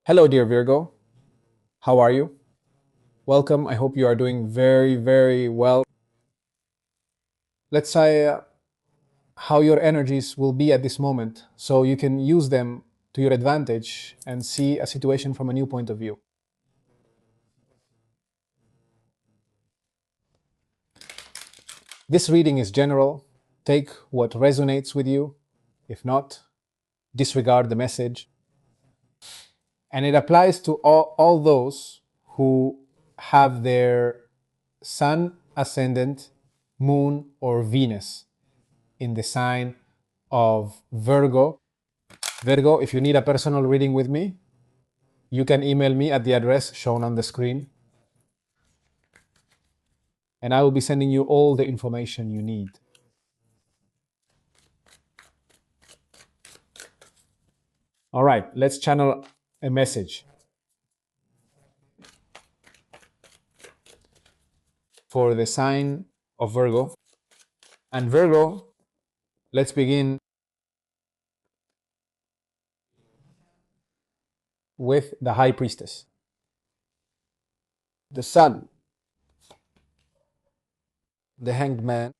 Hello, dear Virgo. How are you? Welcome. I hope you are doing very, very well. Let's say how your energies will be at this moment so you can use them to your advantage and see a situation from a new point of view. This reading is general. Take what resonates with you. If not, disregard the message. And it applies to all those who have their sun, ascendant, moon, or Venus in the sign of Virgo. Virgo, if you need a personal reading with me, you can email me at the address shown on the screen, and I will be sending you all the information you need. All right, let's channel a message for the sign of Virgo. And Virgo, let's begin with the High Priestess, the Sun, the Hanged Man,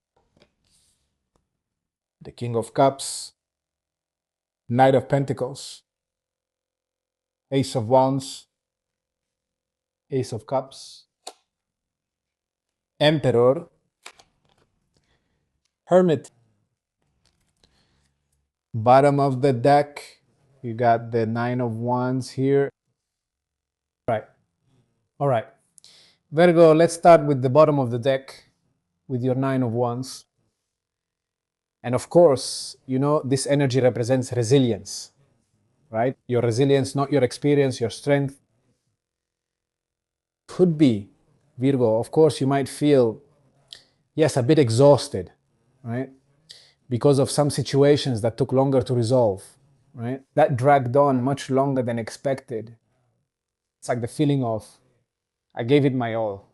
the King of Cups, Knight of Pentacles, Ace of Wands, Ace of Cups, Emperor, Hermit. Bottom of the deck, you got the Nine of Wands here. Right. All right. Virgo, let's start with the bottom of the deck with your Nine of Wands. And of course, you know, this energy represents resilience, right? Your resilience, not your experience, your strength. Could be, Virgo, of course, you might feel, yes, a bit exhausted, right? Because of some situations that took longer to resolve, right? That dragged on much longer than expected. It's like the feeling of, I gave it my all,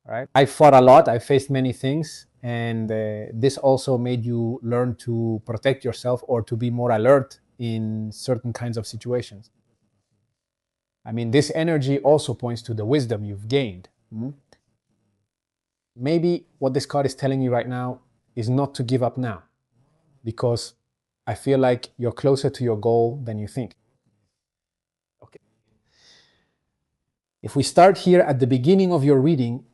right? I fought a lot, I faced many things, and this also made you learn to protect yourself or to be more alert in certain kinds of situations. I mean, this energy also points to the wisdom you've gained. Maybe what this card is telling you right now is not to give up now, because I feel like you're closer to your goal than you think. Okay. If we start here at the beginning of your reading,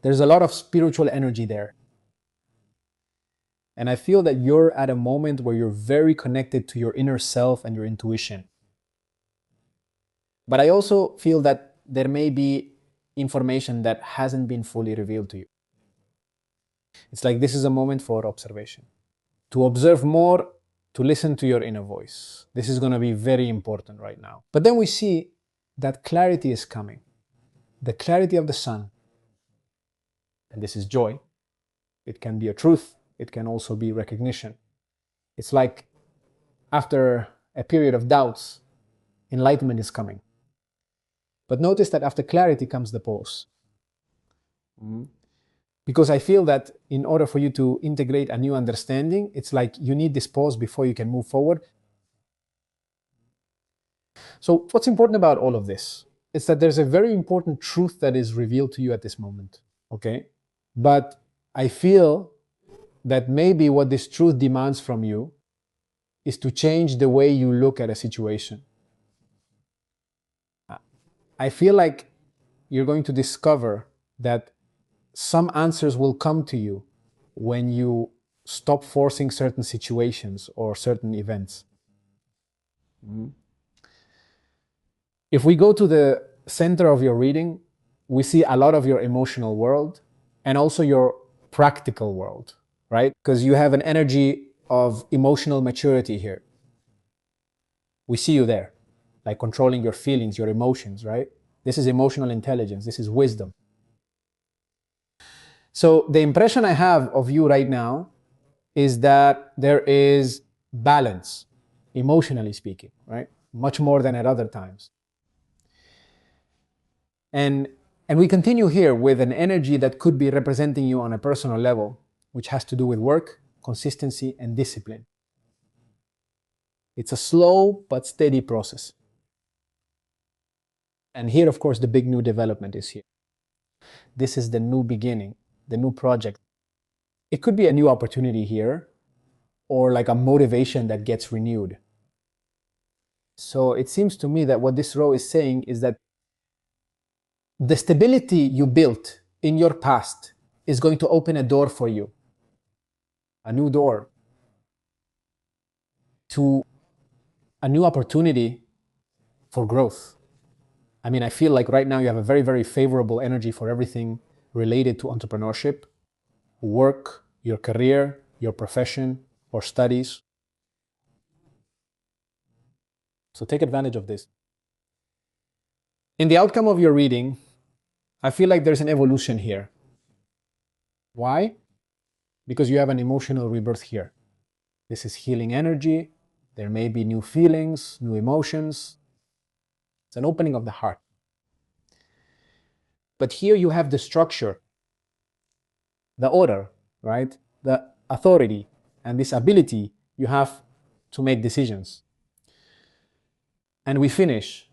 there's a lot of spiritual energy there. And I feel that you're at a moment where you're very connected to your inner self and your intuition. But I also feel that there may be information that hasn't been fully revealed to you. It's like this is a moment for observation. To observe more, to listen to your inner voice. This is going to be very important right now. But then we see that clarity is coming. The clarity of the sun. And this is joy. It can be a truth. It can also be recognition. It's like after a period of doubts, enlightenment is coming. But notice that after clarity comes the pause. Because I feel that in order for you to integrate a new understanding, it's like you need this pause before you can move forward. So what's important about all of this is that there's a very important truth that is revealed to you at this moment, okay? But I feel that maybe what this truth demands from you is to change the way you look at a situation. I feel like you're going to discover that some answers will come to you when you stop forcing certain situations or certain events. If we go to the center of your reading, we see a lot of your emotional world and also your practical world, right? Because you have an energy of emotional maturity here. We see you there, like controlling your feelings, your emotions, right? This is emotional intelligence. This is wisdom. So the impression I have of you right now is that there is balance, emotionally speaking, right? Much more than at other times. And we continue here with an energy that could be representing you on a personal level, which has to do with work, consistency, and discipline. It's a slow but steady process. And here, of course, the big new development is here. This is the new beginning, the new project. It could be a new opportunity here, or like a motivation that gets renewed. So it seems to me that what this row is saying is that the stability you built in your past is going to open a door for you, a new door to a new opportunity for growth. I mean, I feel like right now you have a very, very favorable energy for everything related to entrepreneurship, work, your career, your profession, or studies. So take advantage of this. In the outcome of your reading, I feel like there's an evolution here. Why? Because you have an emotional rebirth here. This is healing energy. There may be new feelings, new emotions. It's an opening of the heart. But here you have the structure, the order, right? The authority and this ability you have to make decisions. And we finish,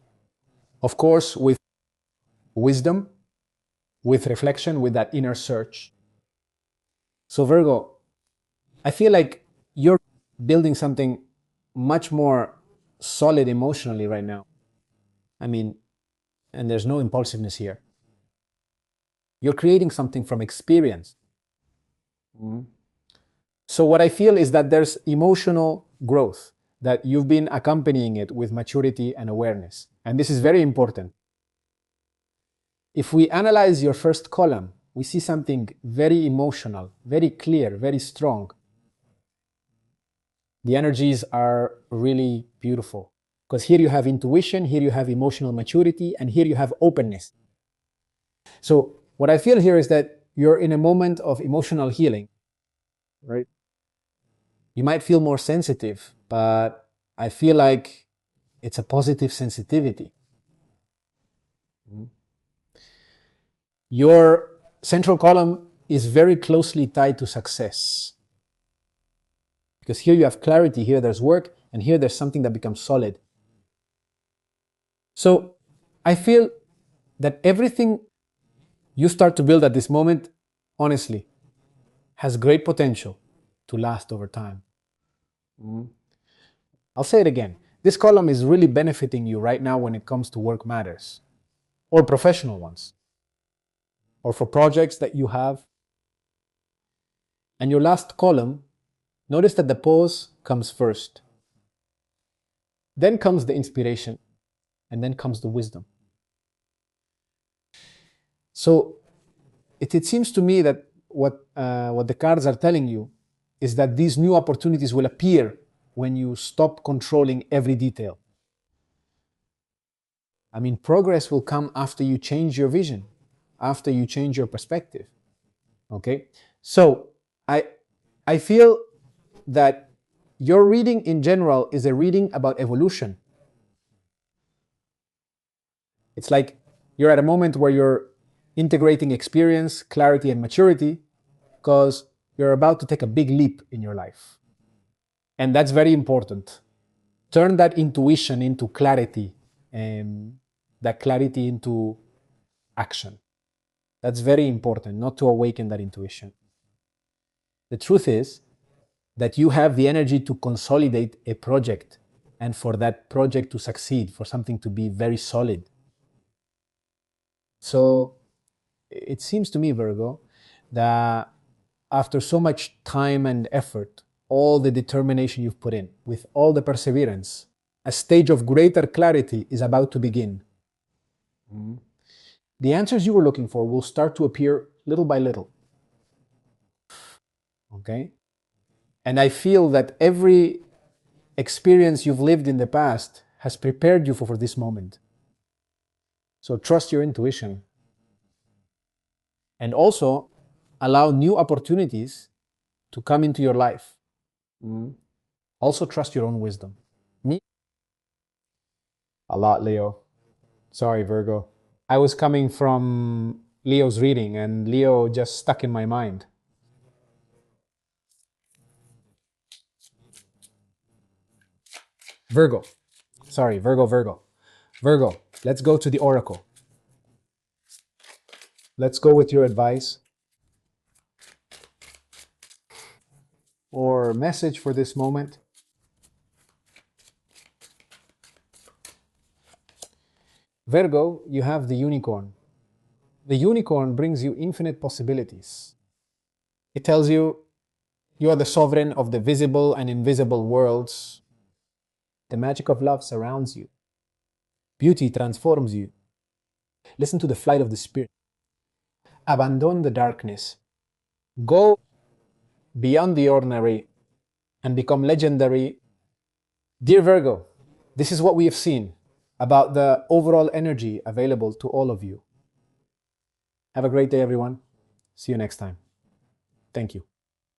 of course, with wisdom, with reflection, with that inner search. So Virgo, I feel like you're building something much more solid emotionally right now. I mean, and there's no impulsiveness here. You're creating something from experience. Mm-hmm. So what I feel is that there's emotional growth, that you've been accompanying it with maturity and awareness. And this is very important. If we analyze your first column, we see something very emotional, very clear, very strong. The energies are really beautiful because here you have intuition, here you have emotional maturity, and here you have openness. So what I feel here is that you're in a moment of emotional healing, right? You might feel more sensitive, but I feel like it's a positive sensitivity. Your central column is very closely tied to success. Because here you have clarity, here there's work, and here there's something that becomes solid. So I feel that everything you start to build at this moment, honestly, has great potential to last over time. I'll say it again. This column is really benefiting you right now when it comes to work matters, or professional ones, or for projects that you have. And your last column, notice that the pause comes first. Then comes the inspiration, and then comes the wisdom. So it seems to me that what the cards are telling you is that these new opportunities will appear when you stop controlling every detail. I mean, progress will come after you change your vision, after you change your perspective. Okay? So I feel that your reading in general is a reading about evolution. It's like you're at a moment where you're integrating experience, clarity, and maturity because you're about to take a big leap in your life. And that's very important. Turn that intuition into clarity and that clarity into action. That's very important, not to awaken that intuition. The truth is that you have the energy to consolidate a project and for that project to succeed, for something to be very solid. So it seems to me, Virgo, that after so much time and effort, all the determination you've put in, with all the perseverance, a stage of greater clarity is about to begin. The answers you were looking for will start to appear little by little. Okay? And I feel that every experience you've lived in the past has prepared you for this moment. So trust your intuition. And also allow new opportunities to come into your life. Also trust your own wisdom. Me? A lot, Leo. Sorry, Virgo. I was coming from Leo's reading and Leo just stuck in my mind. Virgo. Sorry, Virgo. Virgo, let's go to the oracle. Let's go with your advice or message for this moment. Virgo, you have the unicorn. The unicorn brings you infinite possibilities. It tells you you are the sovereign of the visible and invisible worlds. The magic of love surrounds you. Beauty transforms you. Listen to the flight of the spirit. Abandon the darkness. Go beyond the ordinary and become legendary. Dear Virgo, this is what we have seen about the overall energy available to all of you. Have a great day, everyone. See you next time. Thank you.